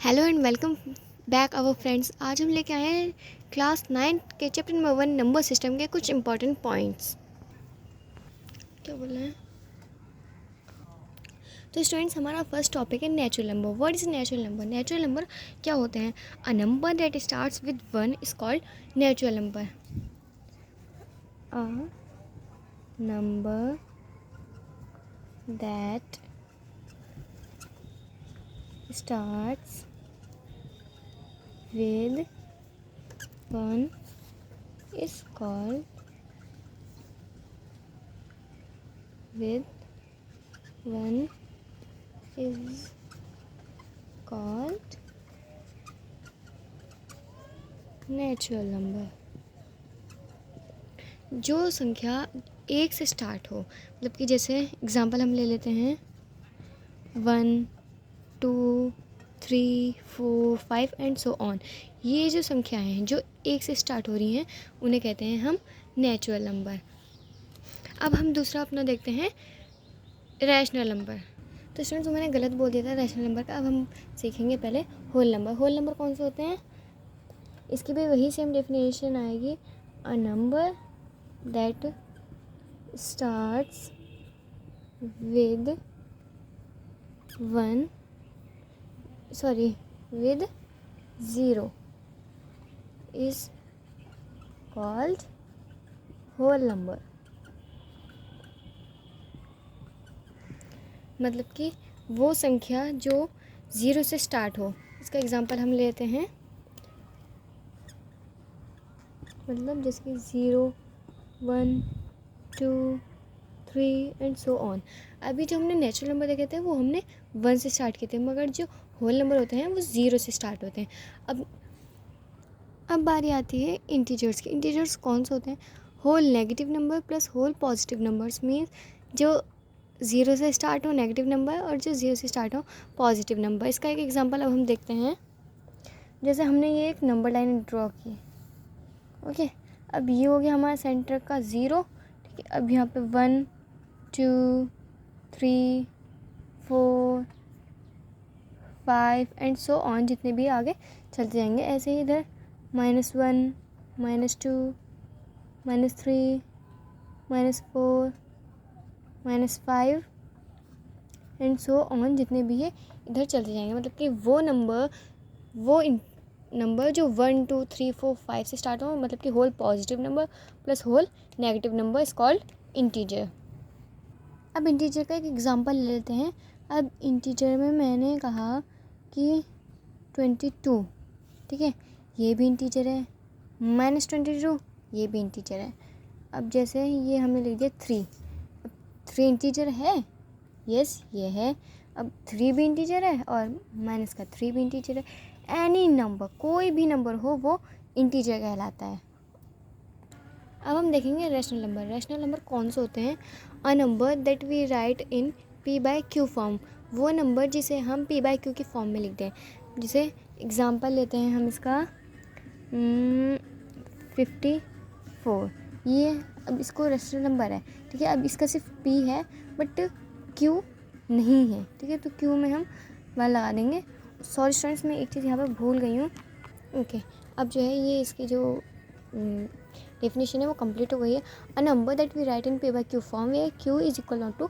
Hello and welcome back our friends. आज हम लेके आए हैं क्लास 9 के चैप्टर नंबर 1 नंबर सिस्टम के कुछ इंपॉर्टेंट पॉइंट्स। क्या बोल रहे हैं? तो स्टूडेंट्स, हमारा फर्स्ट टॉपिक है natural number. What is natural number? Natural number क्या होते हैं? A number that starts with 1 is called natural number. A number that starts with 1 is called with 1 is called natural number. जो संख्या एक से start हो, मतलब कि जैसे एग्जांपल हम ले लेते हैं 1 2 3 4 5 एंड सो ऑन। ये जो संख्याएं हैं जो एक से स्टार्ट हो रही हैं उन्हें कहते हैं हम नेचुरल नंबर। अब हम दूसरा अपना देखते हैं रैशनल नंबर। तो स्टूडेंट्स, मैंने गलत बोल दिया था रैशनल नंबर का। अब हम सीखेंगे पहले होल नंबर। होल नंबर कौन से होते हैं? इसकी भी वही सेम डेफिनेशन आएगी। A number that starts with 0 is called whole number. मतलब कि वो संख्या जो 0 से स्टार्ट हो। इसका एग्जांपल हम लेते हैं, मतलब जैसे कि 0 1 2 3 एंड सो ऑन। अभी जो हमने नेचुरल नंबर देखे थे वो हमने 1 से स्टार्ट किए थे, मगर जो होल नंबर होते हैं वो 0 से स्टार्ट होते हैं। अब बारी आती है इंटीजर्स की। इंटीजर्स कौन से होते हैं? Whole negative number plus whole positive numbers. Means जो 0 से स्टार्ट हो नेगेटिव नंबर और जो 0 से स्टार्ट हो पॉजिटिव नंबर। इसका एक एग्जांपल अब हम देखते हैं। जैसे हमने ये एक नंबर लाइन ड्रॉ की, ओके। अब ये हो गया हमारा सेंटर का 0, ठीक है। अब यहाँ पे 1 2 3 4 5 एंड सो ऑन, जितने भी आगे चलते जाएंगे। ऐसे ही इधर -1 -2 -3 -4 -5 एंड सो ऑन, जितने भी है इधर चलते जाएंगे। मतलब कि वो नंबर जो 1 2 3 4 5 से स्टार्ट हो, मतलब कि whole positive number plus whole negative number is called integer. अब इंटीजर का एक एग्जांपल ले लेते हैं। अब इंटीजर में मैंने कहा कि 22, ठीक है, ये भी इंटीजर है। -22 ये भी इंटीजर है। अब जैसे ये हमने लिख दिया 3। अब 3 इंटीजर है, यस ये है। अब 3 भी इंटीजर है और माइनस का 3 भी इंटीजर है। एनी नंबर, कोई भी नंबर हो वो इंटीजर कहलाता है। अब हम देखेंगे रैशनल नंबर। रैशनल नंबर कौन से होते हैं? A number that we write in p/q form. वो नंबर जिसे हम p/q की फॉर्म में लिख दें। जैसे एग्जांपल लेते हैं हम इसका 54। ये अब इसको रैशनल नंबर है, ठीक है। अब इसका सिर्फ p है बट q नहीं है, ठीक है। तो q में हम 1 लगा देंगे। सॉरी स्टूडेंट्स, मैं एक चीज़ यहाँ पर भूल गई हूँ, ओके। अब जो है ये इसकी जो डेफिनेशन है वो कंप्लीट हो गई है। A number that we write in p/q form where q is equal not to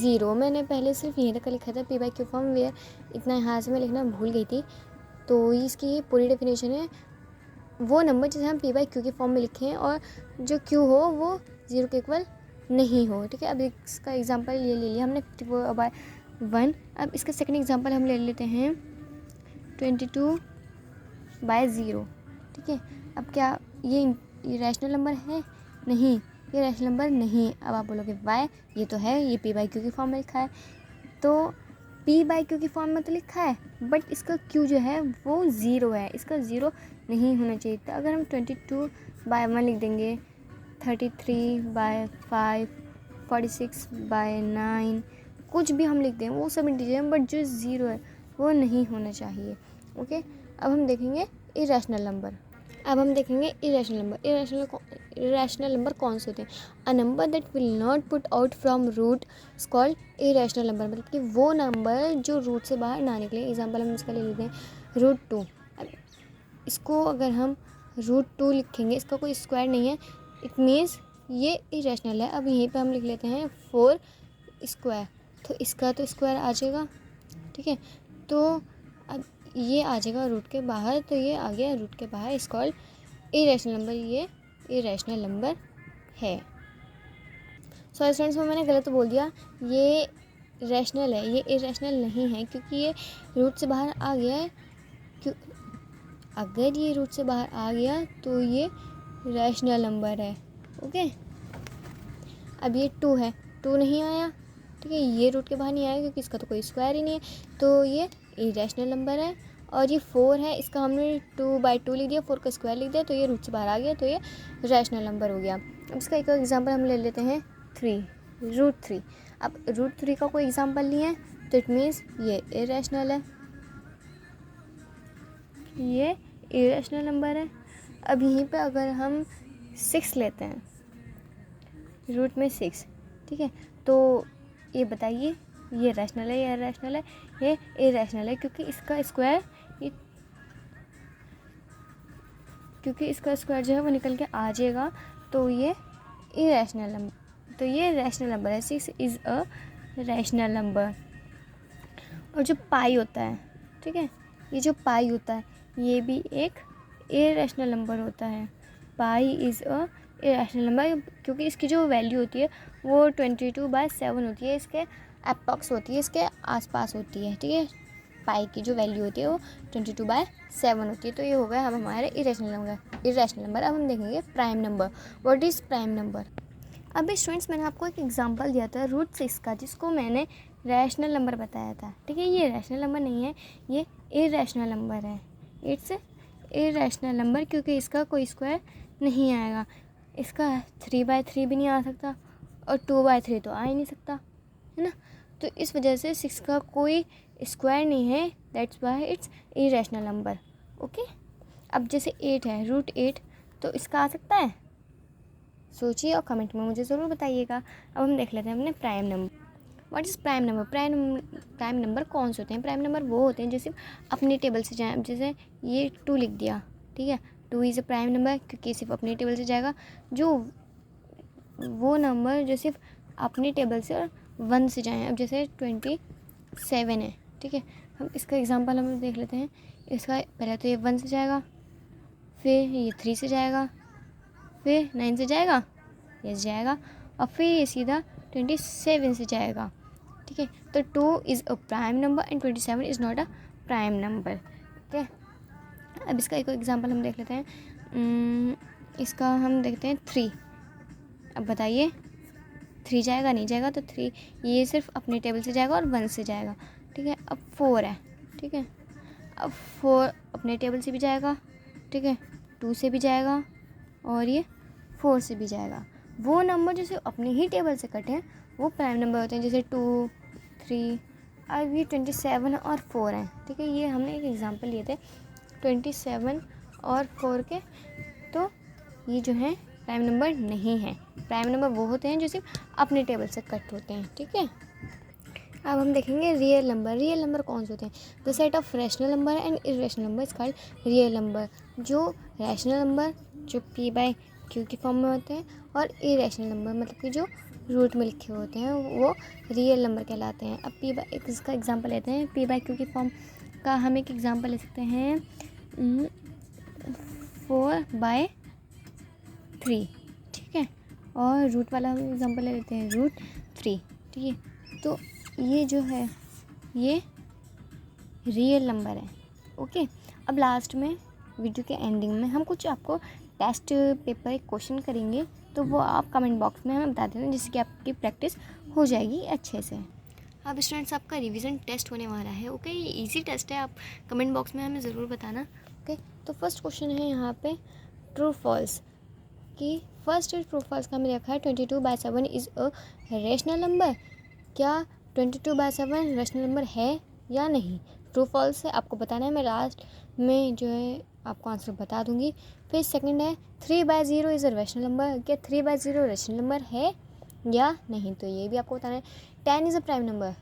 0। मैंने पहले सिर्फ यहीं तक लिखा था p/q फॉर्म वेयर, इतना यहाँ से मैं लिखना भूल गई थी। तो इसकी ये पूरी डेफिनेशन है, वो नंबर जिसे हम p/q की फॉर्म में लिखे हैं और जो q हो वो 0 के इक्वल नहीं हो, ठीक है। अब इसका एग्जाम्पल ये ले लिया हमने 54/1। अब इसका सेकेंड एग्जाम्पल हम ले लेते हैं 22/0, ठीक है। अब क्या ये रैशनल नंबर है? नहीं, ये रैशनल नंबर नहीं। अब आप बोलोगे वाई, ये तो है, ये p/q की फॉर्म में लिखा है। तो p/q की फॉर्म में तो लिखा है बट इसका q जो है वो 0 है, इसका 0 नहीं होना चाहिए था। अगर हम 22/1 लिख देंगे, 33/5 46/9 कुछ भी हम लिख दें, वो सब इंटीजर हैं, बट जो 0 है वो नहीं होना चाहिए, ओके। अब हम देखेंगे इरेशनल नंबर। अब हम देखेंगे इरेशनल नंबर। इरेशनल नंबर कौन से होते हैं? A number that will not put out from root is called irrational number. मतलब कि वो नंबर जो रूट से बाहर ना निकले। एग्जांपल हम इसका ले लेते हैं √2। अब इसको अगर हम √2 लिखेंगे, इसका कोई स्क्वायर नहीं है, इट मीन्स ये इरेशनल है। अब यहीं पे हम लिख लेते हैं 4 स्क्वायर, तो इसका तो स्क्वायर आ जाएगा, ठीक है। तो अब ये आ जाएगा रूट के बाहर, तो ये आ गया रूट के बाहर, इस कॉल्ड इरेशनल नंबर। ये इरेशनल नंबर है। सॉरी स्टूडेंट्स, में मैंने गलत बोल दिया, ये रैशनल है, ये इरेशनल नहीं है, क्योंकि ये रूट से बाहर आ गया है। क्यों? अगर ये रूट से बाहर आ गया तो ये रैशनल नंबर है। ओके, अब ये 2 है, 2 नहीं आया, ठीक है, ये रूट के बाहर नहीं आया क्योंकि इसका तो कोई स्क्वायर ही नहीं है, तो ये इरेशनल नंबर है। और ये 4 है, इसका हमने 2/2 लिख दिया, 4 का स्क्वायर लिख दिया, तो ये रूट से बाहर आ गया, तो ये रैशनल नंबर हो गया। अब इसका एक एग्जांपल हम ले लेते हैं 3, √3। अब √3 का कोई एग्जांपल नहीं है, तो इट मीन्स ये इरेशनल है, ये इरेशनल नंबर है। अब यहीं पे अगर हम 6 लेते हैं, रूट में 6, ठीक है, तो ये बताइए ये रैशनल है या इरेशनल है? ये इरेशनल है, क्योंकि इसका स्क्वायर जो है वो निकल के आ जाएगा, तो ये इरेशनल नंबर, तो ये रैशनल नंबर है। 6 इज़ अ रैशनल नंबर। और जो पाई होता है, ठीक है, ये जो पाई होता है ये भी एक इरेशनल नंबर होता है। पाई इज़ अ इरेशनल नंबर, क्योंकि इसकी जो वैल्यू होती है वो 22/7 होती है, इसके अप्रॉक्स होती है, इसके आसपास होती है, ठीक है। पाई की जो वैल्यू होती है वो 22/7 होती है। तो ये हो गया अब हमारे इरेशनल नंबर। अब हम देखेंगे prime number. What is prime number? अभी स्टूडेंट्स, मैंने आपको एक एग्जांपल दिया था √6 का, जिसको मैंने रैशनल नंबर बताया था, ठीक है। ये रैशनल नंबर नहीं है, ये इरेशनल नंबर है। इट्स इरेशनल नंबर, क्योंकि इसका कोई स्क्वायर नहीं आएगा, इसका 3/3 भी नहीं आ सकता, और 2/3 तो आ ही नहीं सकता, है ना। तो इस वजह से 6 का कोई स्क्वायर नहीं है, that's why it's irrational number. Okay, अब जैसे 8 है, √8, तो इसका आ सकता है? सोचिए और कमेंट में मुझे ज़रूर बताइएगा। अब हम देख लेते हैं अपने prime number. What is prime number? Prime number कौन से होते हैं? प्राइम नंबर वो होते हैं जो सिर्फ अपनी टेबल से जाएँ। अब जैसे ये 2 लिख दिया, ठीक है, 2 इज़ अ प्राइम नंबर, क्योंकि सिर्फ अपनी टेबल से जाएगा। जो वो नंबर जो सिर्फ अपनी टेबल से और 1 से जाएँ, अब जैसे 27 है, ठीक है, हम इसका एग्जांपल हम देख लेते हैं। इसका पहले तो ये 1 से जाएगा, फिर ये 3 से जाएगा, फिर 9 से जाएगा, यस जाएगा, और फिर ये सीधा 27 से जाएगा, ठीक है। तो 2 is a prime number and 27 is not a prime number, ठीक है। अब इसका एक एग्जांपल हम देख लेते हैं। इसका हम देखते हैं 3। अब बताइए 3 जाएगा, नहीं जाएगा, तो 3 ये सिर्फ अपने टेबल से जाएगा और 1 से जाएगा, ठीक है। अब 4 है, ठीक है, अब 4 अपने टेबल से भी जाएगा, ठीक है, 2 से भी जाएगा, और ये 4 से भी जाएगा। वो नंबर जो सिर्फ अपने ही टेबल से कटे हैं वो प्राइम नंबर होते हैं, जैसे 2, 3। अब ये 27 और 4 हैं, ठीक है, ये हमने एक एग्जांपल लिए थे 27 और 4 के, तो ये जो है प्राइम नंबर नहीं है। प्राइम नंबर वो होते हैं जो सिर्फ अपने टेबल से कट होते हैं, ठीक है। अब हम देखेंगे रियल नंबर। रियल नंबर कौन से होते हैं? The set of rational number and irrational number is called real number. जो रैशनल नंबर जो p/q की फॉर्म में होते हैं, और इरेशनल नंबर मतलब कि जो रूट में लिखे होते हैं वो रियल नंबर कहलाते हैं। अब इसका एग्जांपल लेते हैं। p/q की फॉर्म का हम एक एग्जांपल ले सकते हैं 4/3, ठीक है, और रूट वाला हम एग्जांपल ले लेते हैं √3, ठीक है। तो ये जो है ये रियल नंबर है। ओके, अब लास्ट में वीडियो के एंडिंग में हम कुछ आपको टेस्ट पेपर एक क्वेश्चन करेंगे, तो वो आप कमेंट बॉक्स में हमें बता देना, जिससे कि आपकी प्रैक्टिस हो जाएगी अच्छे से। अब स्टूडेंट्स, आपका रिवीजन टेस्ट होने वाला है। ओके, ये इजी टेस्ट है, आप कमेंट बॉक्स में हमें ज़रूर बताना। ओके, तो फर्स्ट क्वेश्चन है यहाँ पे ट्रू फॉल्स कि फर्स्ट ट्रू फॉल्स का हमें रखा है 22/7 इज़ अ रेशनल नंबर। क्या 22/7 रैशनल नंबर है या नहीं? ट्रू फॉल्स है आपको बताना है। मैं लास्ट में जो है आपको आंसर बता दूंगी। फिर सेकंड है 3/0 इज़ अ रैशनल नंबर। क्या 3/0 रैशनल नंबर है या नहीं, तो ये भी आपको बताना है। 10 इज़ अ प्राइम नंबर।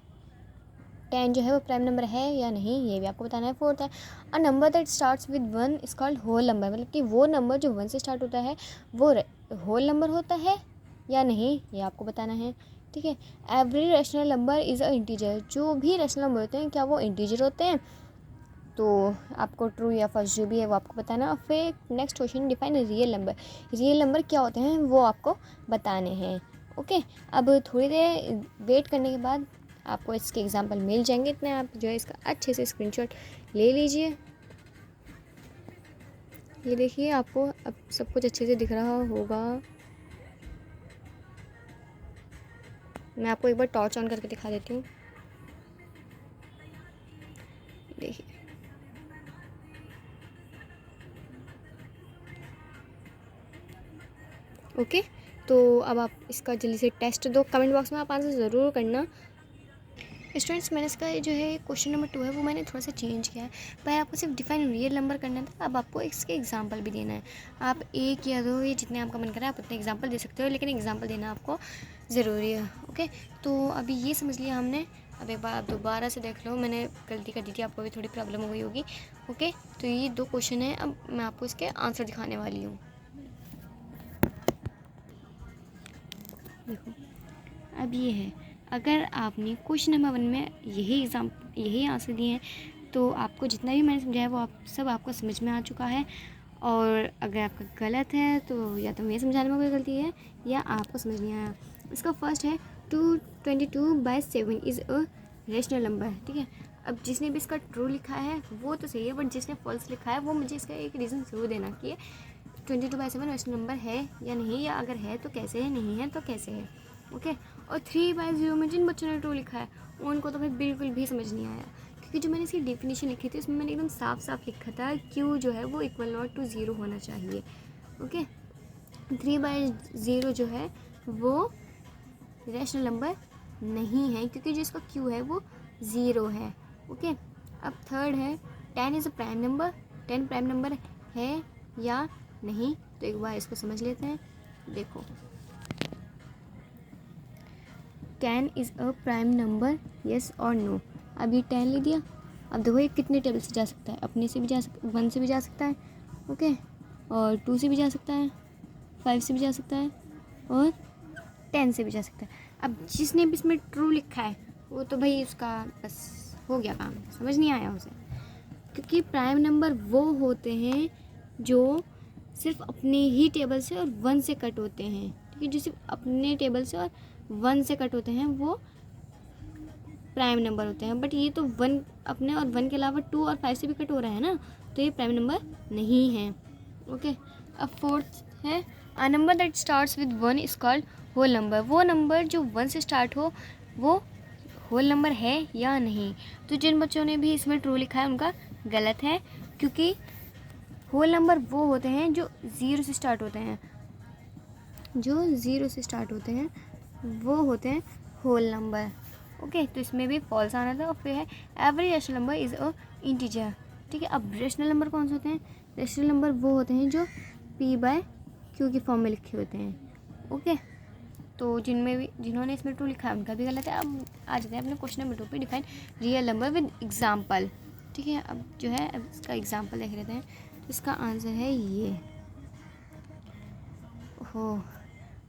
10 जो है वो प्राइम नंबर है या नहीं, ये भी आपको बताना है। फोर्थ है a number that starts with 1 is called whole number. मतलब कि वो नंबर जो 1 से स्टार्ट होता है वो होल नंबर होता है या नहीं, ये आपको बताना है। ठीक है। Every rational number is a integer. जो भी रैशनल नंबर होते हैं क्या वो इंटीजर होते हैं, तो आपको ट्रू या फर्स्ट जो भी है वो आपको बताना। फिर next question, define real number. Real number क्या होते हैं वो आपको बताने हैं। ओके, अब थोड़ी देर वेट करने के बाद आपको इसके एग्जांपल मिल जाएंगे। इतने आप जो है इसका अच्छे से स्क्रीनशॉट ले लीजिए। ये देखिए आपको अब सब कुछ अच्छे से दिख रहा होगा। मैं आपको एक बार टॉर्च ऑन करके दिखा देती हूँ। देखिए ओके, तो अब आप इसका जल्दी से टेस्ट दो। कमेंट बॉक्स में आप आंसर ज़रूर करना। स्टूडेंट्स, मैंने इसका जो है क्वेश्चन नंबर 2 है वो मैंने थोड़ा सा चेंज किया है। पहले आपको सिर्फ डिफाइन रियल नंबर करना था, अब आपको इसके एग्जांपल भी देना है। आप एक या दो या जितने आपका मन करे आप उतने एग्जांपल दे सकते हो, लेकिन एग्जांपल देना आपको ज़रूरी है। ओके, तो अभी ये समझ लिया हमने। अब एक बार आप दोबारा से देख लो, मैंने गलती कर दी थी, आपको भी थोड़ी प्रॉब्लम हो गई होगी। ओके, तो ये 2 क्वेश्चन हैं, अब मैं आपको इसके आंसर दिखाने वाली हूँ। देखो, अब ये है, अगर आपने क्वेश्चन नंबर 1 में यही आंसर दिए हैं तो आपको जितना भी मैंने समझाया वो आप सब आपको समझ में आ चुका है। और अगर आपका गलत है तो या तो मेरे समझाने में कोई गलती है या आपको समझ नहीं आया। इसका फर्स्ट है 222/7 इज़ अ रेशनल नंबर। ठीक है, अब जिसने भी इसका ट्रू लिखा है वो तो सही है, बट जिसने फॉल्स लिखा है वो मुझे इसका एक रीज़न ज़रूर देना कि 22/7 रेशनल नंबर है या नहीं, या अगर है तो कैसे है, नहीं है तो कैसे है। ओके, और 3/0 में जिन बच्चों ने ट्रू लिखा है उनको तो भाई बिल्कुल भी समझ नहीं आया, क्योंकि जो मैंने इसकी डेफिनेशन लिखी थी उसमें मैंने एकदम साफ साफ लिखा था क्यू जो है वो इक्वल नॉट टू 0 होना चाहिए। ओके, 3/0 जो है वो रैशनल नंबर नहीं है, क्योंकि जिसका क्यू है वो 0 है। ओके, अब थर्ड है 10 is a prime number. 10 prime number है या नहीं, तो एक बार इसको समझ लेते हैं। देखो, 10 is a prime number, yes और नो। अब ये 10 ले दिया, अब देखो ये कितने टेबल से जा सकता है, अपने से भी जा 1 से भी जा सकता है, ओके, और 2 से भी जा सकता है, 5 से भी जा सकता है, और 10 से भी जा सकता है। अब जिसने भी इसमें ट्रू लिखा है वो तो भाई उसका बस हो गया काम, समझ नहीं आया उसे, क्योंकि प्राइम नंबर वो होते हैं जो सिर्फ अपने ही टेबल से और 1 से कट होते हैं। ठीक है, जो सिर्फ अपने टेबल से और 1 से कट होते हैं वो प्राइम नंबर होते हैं। बट ये तो 1 अपने और 1 के अलावा 2 और 5 से भी कट हो रहा है ना, तो ये प्राइम नंबर नहीं है। ओके, अब फोर्थ है a number that starts with 1 is called whole number. वो नंबर जो 1 से स्टार्ट हो वो होल नंबर है या नहीं, तो जिन बच्चों ने भी इसमें ट्रू लिखा है उनका गलत है, क्योंकि होल नंबर वो होते हैं जो 0 से स्टार्ट होते हैं। जो 0 से स्टार्ट होते हैं वो होते हैं होल नंबर। ओके, तो इसमें भी फॉल्स आना था। और फिर है every rational number is a integer. ठीक है, अब रेशनल नंबर कौन से होते हैं? रेशनल नंबर वो होते हैं जो p/q की फॉर्म में लिखे होते हैं। ओके, तो जिन्होंने इसमें ट्रू लिखा है उनका भी गलत है। अब आ जाते हैं अपने क्वेश्चन नंबर 2 पे, define real number with example. ठीक है, अब जो है अब इसका एग्जाम्पल देख लेते हैं। तो इसका आंसर है ये, हो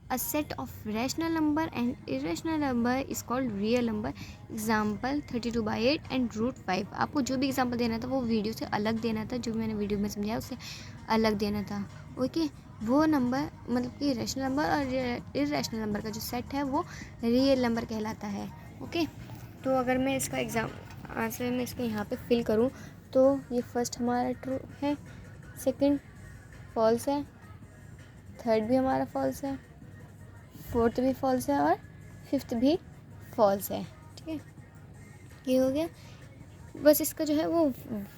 A set of rational number and irrational number is called real number. Example 32/8 and √5. आपको जो भी एग्जाम्पल देना था वो वीडियो से अलग देना था, जो भी मैंने वीडियो में समझाया उससे अलग देना था। ओके, वो नंबर मतलब कि रैशनल नंबर और इरेशनल नंबर का जो सेट है वो रियल नंबर कहलाता है। ओके, तो अगर मैं इसका आंसर मैं इसके यहाँ पे फिल करूँ तो ये फर्स्ट हमारा ट्रू है, सेकंड फॉल्स है, थर्ड भी हमारा फॉल्स है, फोर्थ भी फॉल्स है और फिफ्थ भी फॉल्स है। ठीक है, ये हो गया। बस इसका जो है वो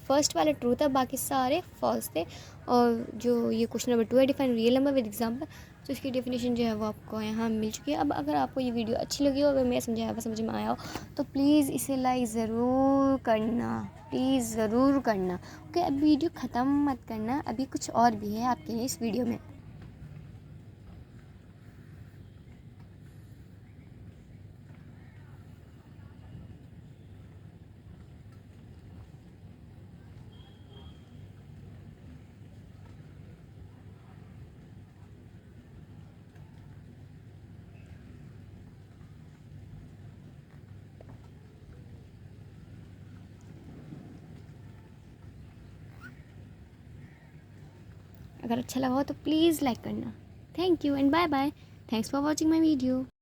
फर्स्ट वाला ट्रू था, बाकी सारे फॉल्स थे। और जो ये क्वेश्चन नंबर 2 है, define real number with example, तो इसकी डेफिनेशन जो है वो आपको यहाँ मिल चुकी है। अब अगर आपको ये वीडियो अच्छी लगी हो, अगर मैं समझाया हुआ समझ में आया हो, तो प्लीज़ इसे लाइक ज़रूर करना, प्लीज़ ज़रूर करना। ओके, अब वीडियो ख़त्म मत करना, अभी कुछ और भी है आपके लिए इस वीडियो में। अगर अच्छा लगा हो तो प्लीज़ लाइक करना। Thank you and bye bye. Thanks for watching my video.